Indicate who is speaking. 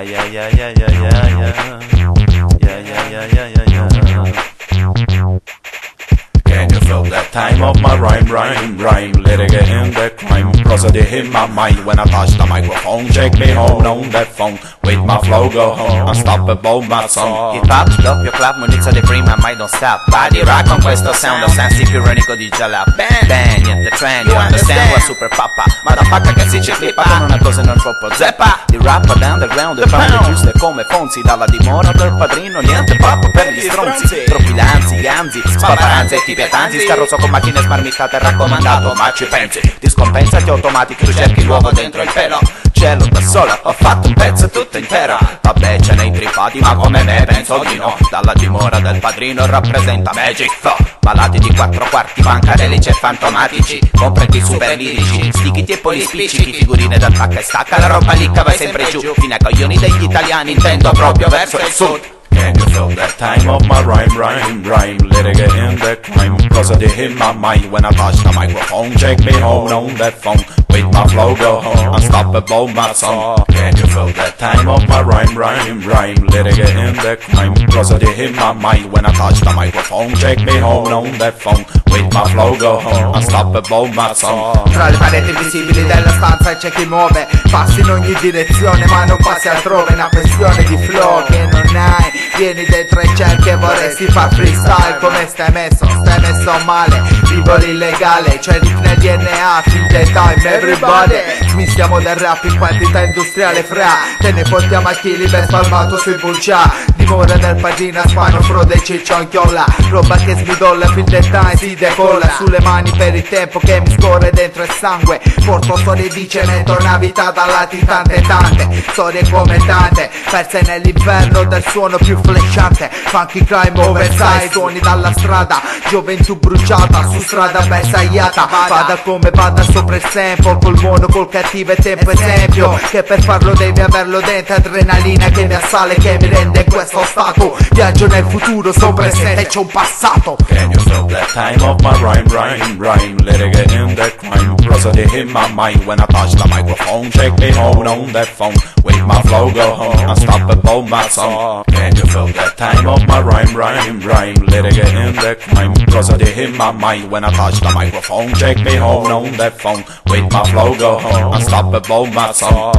Speaker 1: yeah, yeah, yeah, yeah, yeah, yeah. Yeah, yeah, yeah, yeah, yeah, yeah. Can you feel that time of my rhyme? Let it get in that crime. Prosody in my mind when I touch the microphone. Check me home on that phone. With my flow go home. Unstoppable my song.
Speaker 2: Hip hop, doppio club, munizio di prima, mai don't stop. Body rock con questo sound, ho sensi più ironico di Jalap. Bang, the trend, you understand what super papa. Motherfucker che si ci flippa con una cosa non troppo zeppa. Di rap underground, e fanno le giuste come Fonzi. Dalla dimora del padrino, niente pop per gli stronzi. Troppi lanzi, ganzi, spaparanze e tibetanti. Scarroso con macchine smarmittate, raccomandato, ma ci pensi. Ti scompensa che automatic, tu cerchi l'uovo dentro il pelo. Cielo da sola, ho fatto un pezzo tutto intero. Vabbè ce n'hai tripati, ma come me penso di no. Dalla dimora del padrino rappresenta Magic Flow. Malati di 4 quarti, bancarellici e fantomatici. Comprati super lirici, stichiti e poi spiccichi. Figurine dal pacca e stacca, la roba licca va sempre giù. Fino ai coglioni degli italiani, intendo proprio verso il sud.
Speaker 1: Can you feel that time of my rhyme? Let it get in that crime. Prosody in my mind when I touch the microphone. Check me home on that phone. With my flow go home. Unstoppable my song. Can you feel that time of my rhyme? Let it get in that crime. Prosody in my mind when I touch the microphone. Check me home on that phone. With my flow go home. Unstoppable my song.
Speaker 3: Tra le pareti invisibili della stanza c'è chi muove. Passi in ogni direzione ma non passi altrove. È una questione di flow che non hai. Vieni dentro e cerchi e vorresti far freestyle. Come stai messo? Stai messo male. Vivo l'illegale, c'è Rick nel DNA. Fill the time, everybody. Smistiamo del rap in quantità industriale fra. Te ne portiamo a chili ben spalmato sui buccia. Dimora del padrino, spano, frode e ciccionchiola. Roba che smidolla, fill the time, si decolla. Sulle mani per il tempo che mi scorre dentro il sangue. Porto storie di cemento, una vita da lati tante. Storie come tante, perse nell'inferno del suono più flashante. Funky crime oversize, suoni dalla strada. Gioventù bruciata, su strada bersagliata. Vada come vada sopra il sample. Col buono, col cattivo e tempo esempio. Che per farlo devi averlo dentro. Adrenalina che mi assale, che mi rende questo stato. Viaggio nel futuro, sto presente e c'ho un passato.
Speaker 1: Can you feel that time of my rhyme? Let it get in that crime. Prosody in my mind when I touch the microphone. Check me home on that phone. With my flow go home. Unstoppable my song. Can you feel that time of my rhyme? Let it get in that crime. Prosody in my mind when I touch the microphone. Check me home on that phone. With my flow go home. Unstoppable my song.